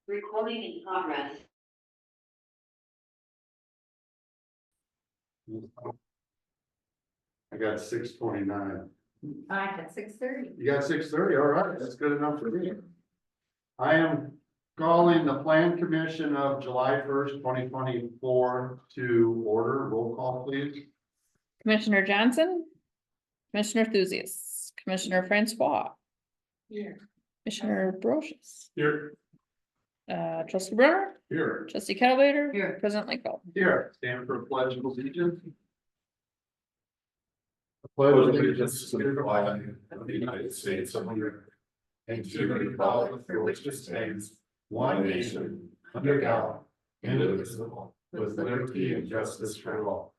Recording in progress. I got 6:29. I had 6:30. You got 6:30, all right, that's good enough for me. I am calling the Plan Commission of July 1st, 2024 to order. Roll call, please. Commissioner Johnson. Commissioner Thuzius, Commissioner Francois, Here. Commissioner Brochus, Here. Trustee Brunner, Here. Trustee Calvater. Here. President Lightfoot. Here, stand for pledge of allegiance. I pledge Allegiance to the flag of the United States of America and to the republic for which it stands, one nation, under God, indivisible, with liberty and justice for all.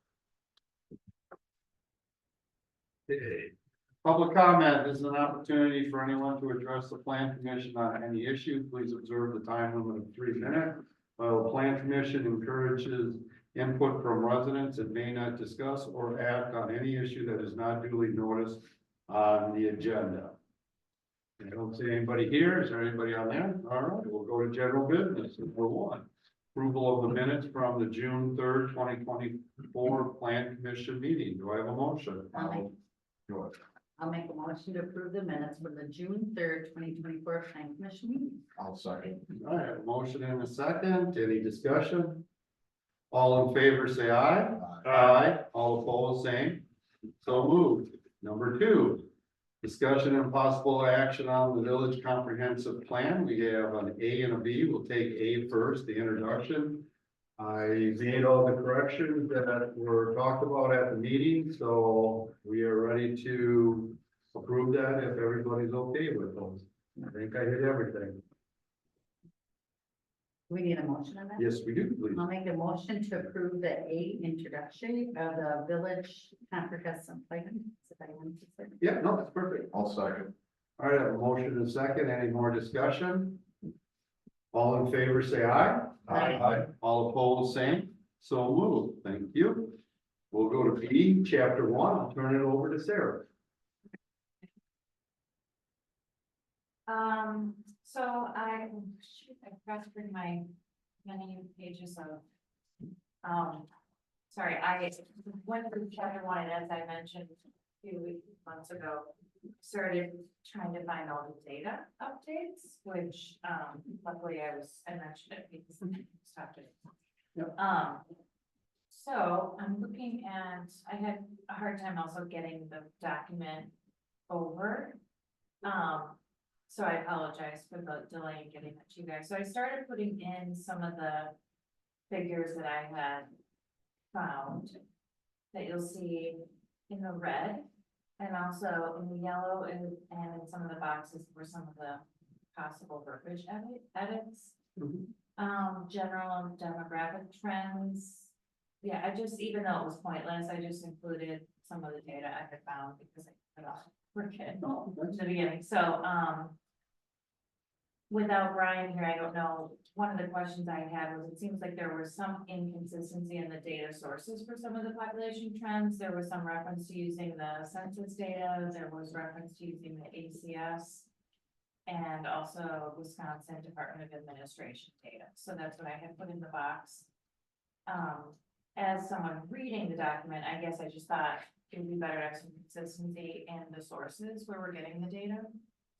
Public comment is an opportunity for anyone to address the Plan Commission on any issue. Please observe the time limit of 3 minutes. The Plan Commission encourages input from residents and may not discuss or act on any issue that is not duly noticed on the agenda. I don't see anybody here. Is there anybody on there? All right, we'll go to general business. Number 1. Approval of the minutes from the June 3rd, 2024 Plan Commission meeting. Do I have a motion? I'll make a motion to approve the minutes for the June 3rd, 2024 Plan Commission meeting. I'll second. All right, a motion and a second. Any discussion? All in favor, say aye. Aye. All opposed, same. So moved. Number 2, discussion and possible action on the village comprehensive plan. We have an A and a B. We'll take A first, the introduction. I made all the corrections that were talked about at the meeting, so we are ready to approve that if everybody's okay with those. I think I hit everything. We need a motion on that? Yes, we do, please. I'll make a motion to approve the A introduction of the village comprehensive plan. Yeah, no, that's perfect. I'll second. All right, I have a motion and a second. Any more discussion? All in favor, say aye. Aye. All opposed, same. So moved. Thank you. We'll go to B, chapter 1. I'll turn it over to Sarah. So I forgot to bring my many pages of, sorry, I went through chapter 1, and as I mentioned a few months ago, started trying to find all the data updates, which, luckily I mentioned it because I stopped it. Yep. So I'm looking at, I had a hard time also getting the document over. So I apologize for the delay in getting it to you guys. So I started putting in some of the figures that I had found that you'll see in the red and also in the yellow and in some of the boxes were some of the possible verbiage edits. General demographic trends. Yeah, I just, even though it was pointless, I just included some of the data I had found because I forget in the beginning. So, without Brian here, I don't know, one of the questions I had was, it seems like there was some inconsistency in the data sources for some of the population trends. There was some reference to using the census data, there was reference to using the ACS, and also Wisconsin Department of Administration data. So that's what I had put in the box. As someone reading the document, I guess I just thought it would be better to have some consistency in the sources where we're getting the data.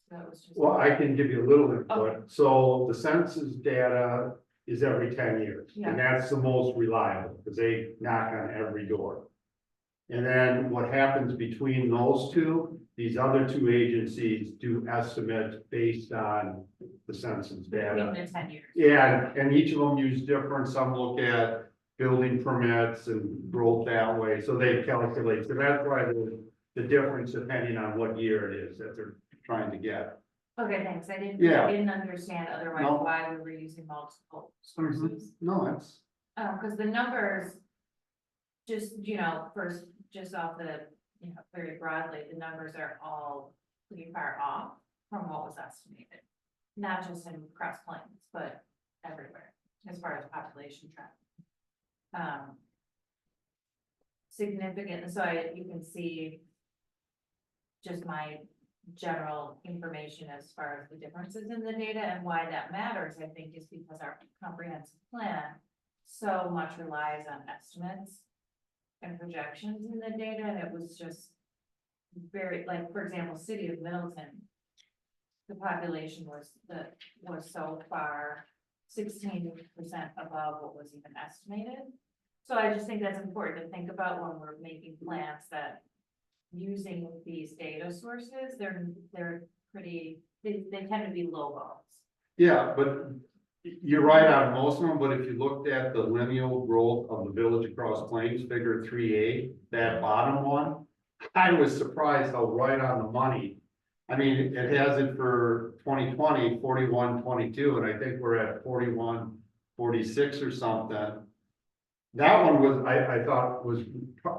So that was just. Well, I can give you a little input. Okay. So the census data is every 10 years. Yeah. And that's the most reliable because they knock on every door. And then what happens between those two, these other 2 agencies do estimates based on the census data. Between the 10 years. Yeah, and each of them use different, some look at building permits and growth that way, so they calculate, so that's why the difference depending on what year it is that they're trying to get. Okay, thanks. I Yeah. didn't understand otherwise No. why we were using multiple sources. No, that's, Because the numbers, just, first, just off the, very broadly, the numbers are all pretty far off from what was estimated. Not just in Cross Plains, but everywhere, as far as population trend. Significant, so you can see just my general information as far as the differences in the data and why that matters, I think, is because our comprehensive plan so much relies on estimates and projections in the data, and it was just very, like, for example, city of Middleton, the population was so far 16% above what was even estimated. So I just think that's important to think about when we're making plans, that using these data sources, they're pretty, they tend to be low balls. Yeah, but you're right on most of them, but if you looked at the lineal growth of the Village of Cross Plains, figure 3A, that bottom one, I was surprised how right on the money. I mean, it has it for 2020, 41.22, and I think we're at 41.46 or something. That one was, I thought was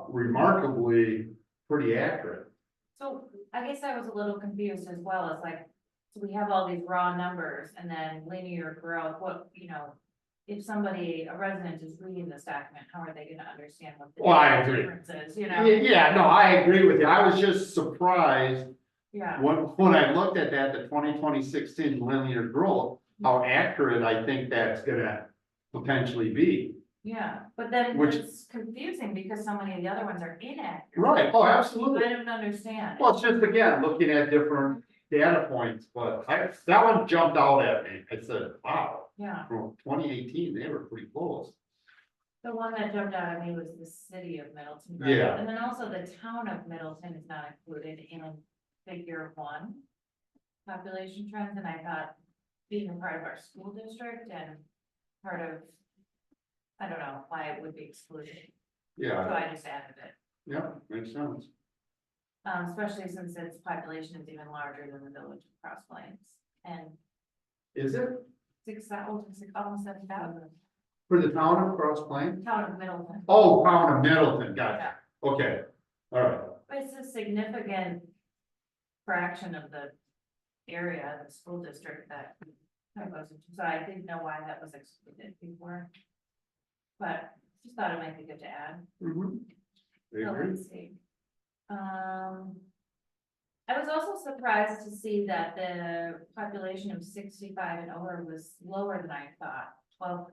remarkably pretty accurate. So I guess I was a little confused as well, as like, so we have all these raw numbers and then linear growth, what, you know, if somebody, a resident is reading this document, how are they gonna understand what the Well, I agree. difference is, you know? Yeah, no, I agree with you. I was just surprised Yeah, when I looked at that, the 2016 linear growth, how accurate I think that's gonna potentially be. yeah, but then Which- it's confusing because so many of the other ones are inaccurate. Right, oh, I absolutely. don't understand. Well, it's just again, looking at different data points, but that one jumped out at me. I said, wow, Yeah, from 2018, they were pretty close. the one that jumped out at me was the city of Middleton. right? Yeah. And then also the town of Middleton is not included in figure 1. Population trends, and I thought being a part of our school district and part of, I don't know why it would be excluded, so Yeah, I just added it. yeah, makes sense. Especially since its population is even larger than the village of Cross Plains, and Is it almost 7,000, for the town of Cross Plains? town of Middleton. Oh, town of Middleton, gotcha. Yeah. Okay, all right. But it's a significant fraction of the area, the school district that goes into, so I didn't know why that was excluded before. But just thought it might be good to add. Mhm. I So agree. let's see. I was also surprised to see that the population of 65 and over was lower than I thought, 12%.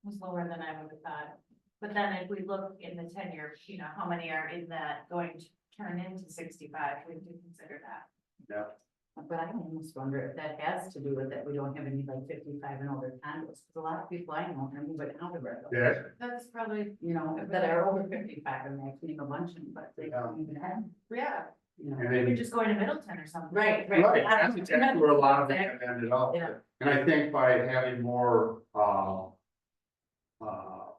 Was lower than I would have thought. But then if we look in the 10-year, you know, how many are in that going to turn into 65, we do consider that. Yeah, But I almost wonder if that has to do with that we don't have any like 55 and older condos, because a lot of people I know are moving out of it. yeah, That's probably, You know, that are over 55 and they can a bunch of them, but they Yeah. don't even have, yeah, you know. and we're then, just going to Middleton or something. Right, right, that's exactly where a lot of it ended up. Yeah. And I think by having more,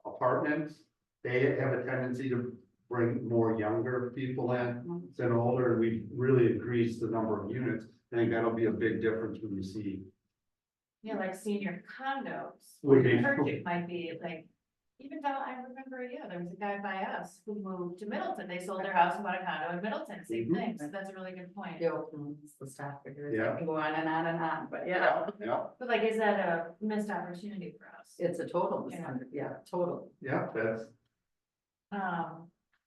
apartments, they have a tendency to bring more younger people in than older, and we really increased the number of units. I think that'll be a big difference when you see. Yeah, like senior condos. Would be- I heard it might be like, even though I remember, yeah, there was a guy by us who moved to Middleton. They sold their house and bought a condo in Middleton, same Mhm. thing. So that's a really good point. It's the stock figures, Yeah. I can go on and on and on, but yeah, Yeah, But like, is that a missed opportunity for us? it's a total, Yeah. yeah, total. yeah, that's,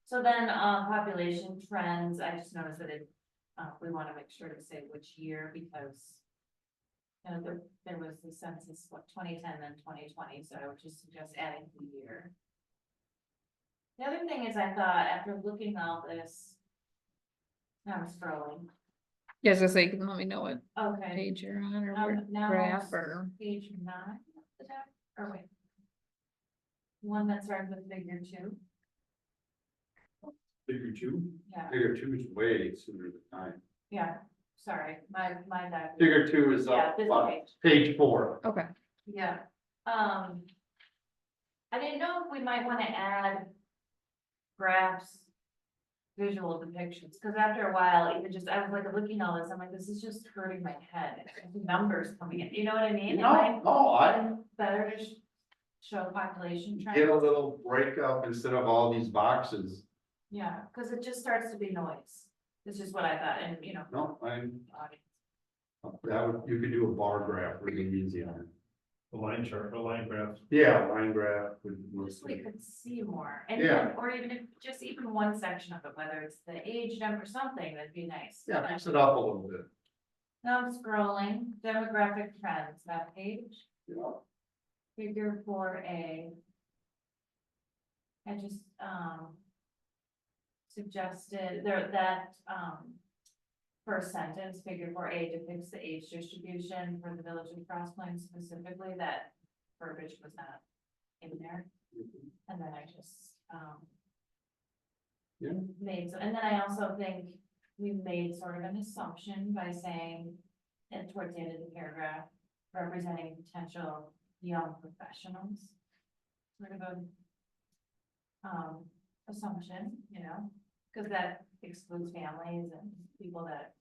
So then, population trends, I just noticed that it, we want to make sure to say which year because you know, there was the census, what, 2010 and 2020, so I would just suggest adding the year. The other thing is I thought after looking all this, now I'm scrolling, Yes, I say, let me know what okay. page you're on or what Now graph or. page 9, of the deck, or wait. One that starts with figure 2, figure two, yeah, figure two is way sooner than time. yeah, sorry, my bad. Figure two is Yeah, up, this on page. page 4. Okay. Yeah, I didn't know if we might wanna add graphs, visual depictions, cause after a while, even just, I was like looking at all this, I'm like, this is just hurting my head, numbers coming in, you know what I mean? It might No, I be better to show population get a trends, little breakup instead of all these boxes. yeah, cause it just starts to be noise, it's just what I thought, and you know. No, audience. that would, you could do a bar graph really easy on it. A line chart, a line graph. Yeah, line graph. Just so we could see more, and Yeah. then, or even if, just even one section of it, whether it's the age number, something, that'd be nice. Yeah, mix it up a little bit. Now I'm scrolling, demographic trends, that page, Yeah. figure 4A. I just, suggested there, that, first sentence, figure 4A depicts the age distribution for the village of Cross Plains specifically, that verbiage was not in there. And then I just, Yeah. made, and then I also think we made sort of an assumption by saying, and towards the end of the paragraph, representing potential young professionals. Sort of a, assumption, you know, because that excludes families and people that,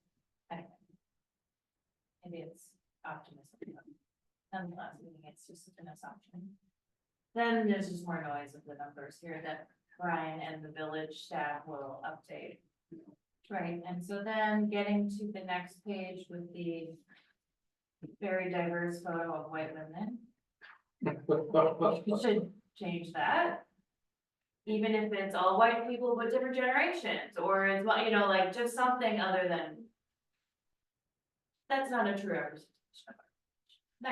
anyway. Maybe it's optimistic, but nonetheless, I think it's just an assumption. Then there's just more noise of the numbers here that Brian and the village staff will update. Right, and so then getting to the next page with the very diverse photo of white women, you should change that. Even if it's all white people with different generations, or it's, you know, like just something other than. That's not a true representation.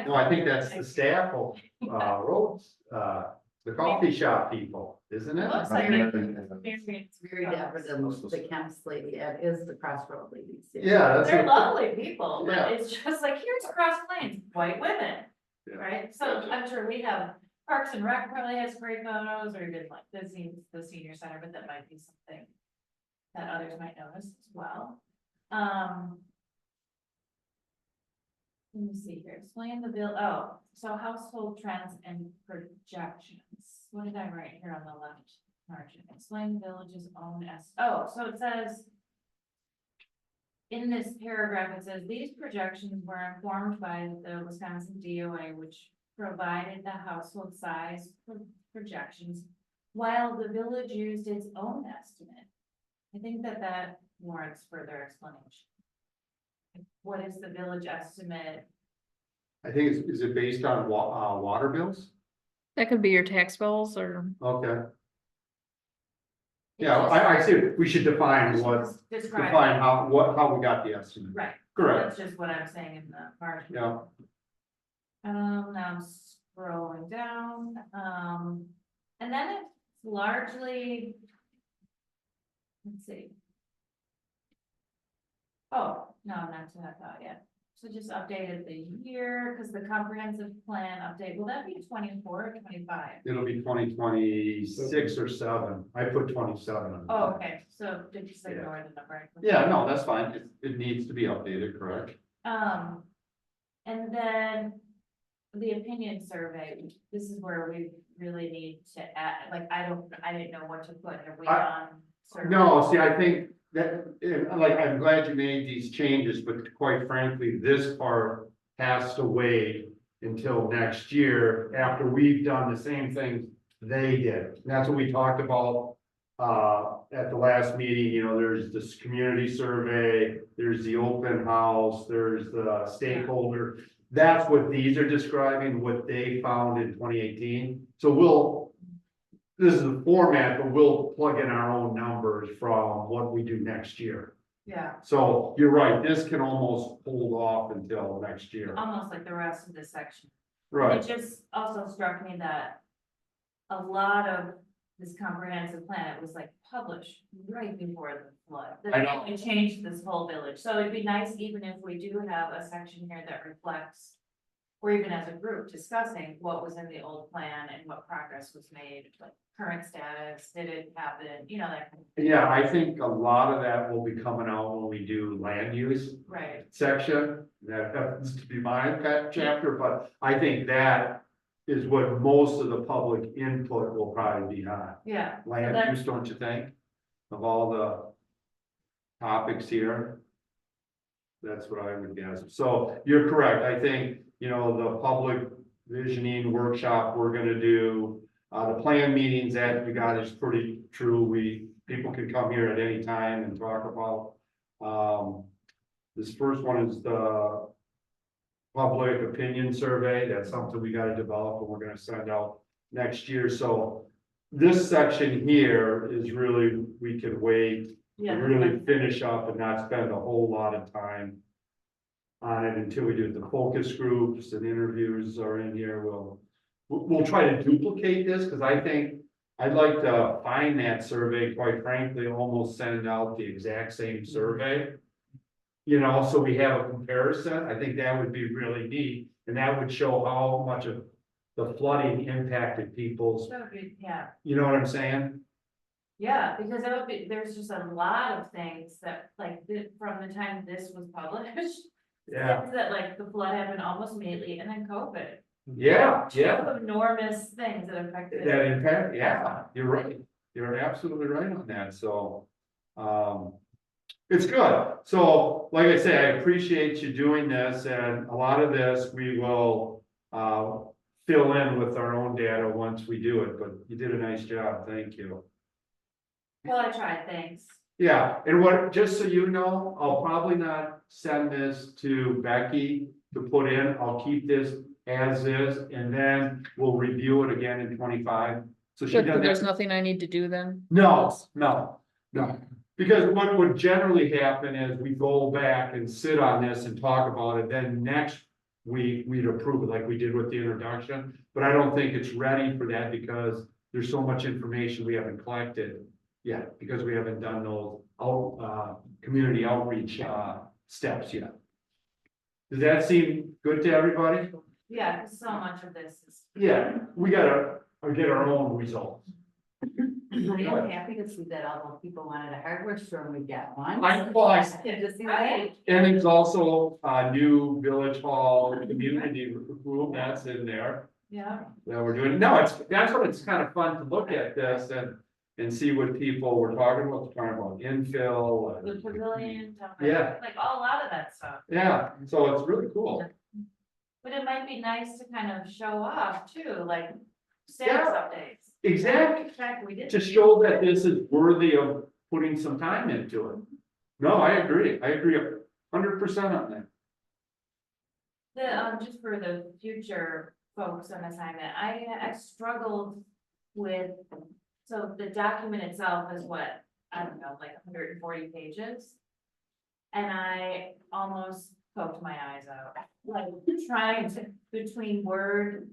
No, I think that's the staff of, roads, the coffee shop people, isn't it? Looks like it. It's very different than the Kemp's lady, that is the Crossroad ladies. Yeah, that's. They're what- lovely people, Yeah. but it's just like, here's Cross Plains, white women, Yeah. right? So I'm sure we have, Parks and Rec probably has great photos, or even like the senior center, but that might be something that others might notice as well. Let me see here, explain the bill, oh, so household trends and projections. What did I write here on the left margin? Explain the village's own so it says. In this paragraph, it says, these projections were informed by the Wisconsin DOA, which provided the household size projections, while the village used its own estimate. I think that warrants further explanation. What is the village estimate? I think is it based on water bills? That could be your tax bills or, Okay, yeah, I see, we should define what, Describe, define how we got the estimate. right, Correct, that's just what I'm saying in the margin. yeah, Now I'm scrolling down, and then it's largely. Let's see. Oh, no, not to that thought yet. So just updated the year, because the comprehensive plan update, will that be 24 or 25? it'll be 2026 or 7, I put 27 on. Oh, okay, so did you say ignore the number? Yeah, no, that's fine, it needs to be updated, correct? And then the opinion survey, this is where we really need to add, like, I didn't know what to put, have we on? survey? No, see, I think that, like, I'm glad you made these changes, but quite frankly, this part has to wait until next year after we've done the same thing they did. And that's what we talked about, at the last meeting, you know, there's this community survey, there's the open house, there's the stakeholder. That's what these are describing, what they found in 2018. So this is the format, but we'll plug in our own numbers from what we do next year. Yeah, So you're right, this can almost hold off until next year. almost like the rest of this section. Right, It just also struck me that a lot of this comprehensive plan, it was like published right before the flood. I know. It changed this whole village, so it'd be nice even if we do have a section here that reflects, or even as a group discussing what was in the old plan and what progress was made, like current status, did it happen, you know, that kind of, yeah, I think a lot of that will be coming out when we do land use right, section. That happens to be my pet chapter, but I think that is what most of the public input will probably be on. yeah. So Land that- use, don't you think? Of all the topics here. That's what I would guess. So you're correct. I think, you know, the public visioning workshop we're gonna do, the plan meetings that we got is pretty true. People can come here at any time and talk about, this first one is the public opinion survey. That's something we gotta develop and we're gonna send out next year. So this section here is really, we can wait, Yeah. really finish up and not spend a whole lot of time on it until we do the focus groups and interviews are in here. We'll try to duplicate this, because I think I'd like to find that survey, quite frankly, almost send out the exact same survey. You know, so we have a comparison. I think that would be really neat, and that would show how much of the flooding impacted people's, That would be- Yeah, you know what I'm saying? yeah, because that would be, there's just a lot of things that, like, from the time this was published. Yeah, things that like the flood happened almost immediately and then COVID. yeah, yeah. Two enormous things that affected. That impact, yeah, you're right. You're absolutely right on that, so. It's good. So, like I say, I appreciate you doing this, and a lot of this we will, fill in with our own data once we do it, but you did a nice job, thank you. Well, I tried, thanks. Yeah, and what, just so you know, I'll probably not send this to Becky to put in, I'll keep this as is, and then we'll review it again in 25. So she But doesn't. there's nothing I need to do then? No, no, no, because what would generally happen is we go back and sit on this and talk about it, then next week we'd approve it like we did with the introduction. But I don't think it's ready for that because there's so much information we haven't collected yet, because we haven't done those community outreach steps yet. Does that seem good to everybody? Yeah, 'cause so much of this is. Yeah, we gotta get our own results. I'm happy to see that all those people wanted a hardware store and we got one. Well, I- Good to see that. Right, And it's also a new village hall community room that's in there yeah, that we're doing. No, that's what it's kind of fun to look at this and see what people were talking about, infill. the and- pavilion, stuff Yeah. like a lot of that stuff. Yeah, so it's really cool. But it might be nice to kind of show off too, like status updates. Exactly. Check, we did. To show that this is worthy of putting some time into it. No, I agree 100% on that. The, just for the future folks on assignment, I struggled with, so the document itself is what, I don't know, like 140 pages. And I almost poked my eyes out, like trying to, between Word,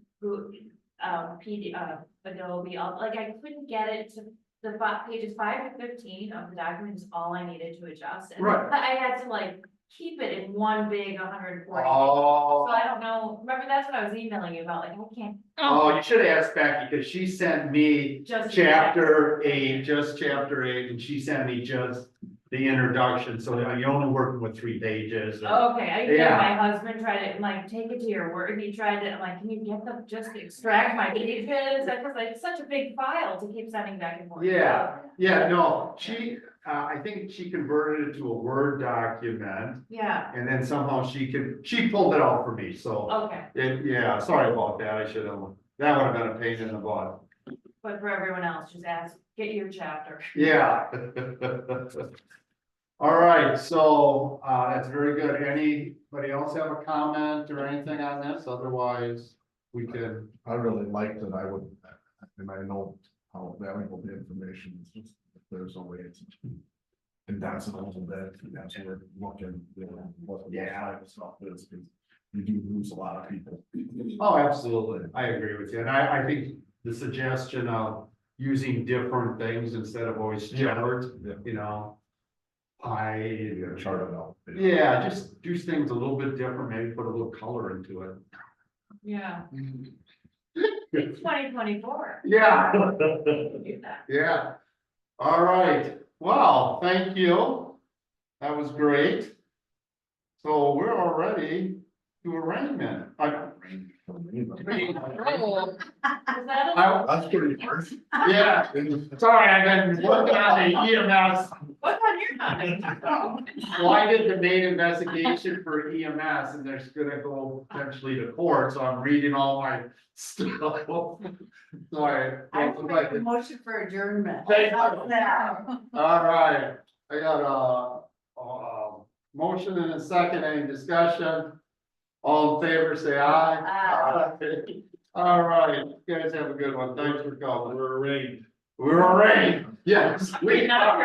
Adobe, like I couldn't get it to the pages 5 to 15 of the document is all I needed to adjust. And Right. I had to like keep it in one big 140. Oh. So I don't know, remember that's what I was emailing you about, like, I can't Oh, you should have asked Becky, because she sent me just. chapter 8, just chapter 8, and she sent me just the introduction, so that you're only working with 3 pages. Okay, Yeah. my husband tried to, like, take it to your work, and he tried to, I'm like, can you get them, just extract my pages, because like, it's such a big file to keep sending back and forth. Yeah. Yeah, no, I think she converted it to a Word document, Yeah, and then somehow she pulled it out for me, so. okay, Yeah, sorry about that, that would have been a pain in the butt. but for everyone else, just ask, get your chapter. Yeah. All right, so, that's very good. Anybody else have a comment or anything on this? Otherwise, we can, I really liked it, and I know how valuable the information is, just if there's a way to condense it a little bit, that's where we're looking, what the type of stuff is, because you do lose a lot of people. oh, absolutely, I agree with you, and I think the suggestion of using different things instead of always chart, Yeah. you know. You gotta chart it out. Yeah, just do things a little bit different, maybe put a little color into it. Yeah. It's 2024. Yeah. Do that. Yeah. All right. Well, thank you. That was great. So we're already to arraignment. Oh, Is that a- That's pretty harsh. Yeah, sorry, I've been working on the EMS. what's on your mind? Well, I did the main investigation for EMS and there's gonna go potentially to court, so I'm reading all my stuff. Sorry. I will make a motion for adjournment. Thank you. How's that? All right, I got a motion and a second, any discussion? All in favor, say aye. Aye. All right, you guys have a good one. Thanks for calling. We're arraigned. We're all right. Yes. We're not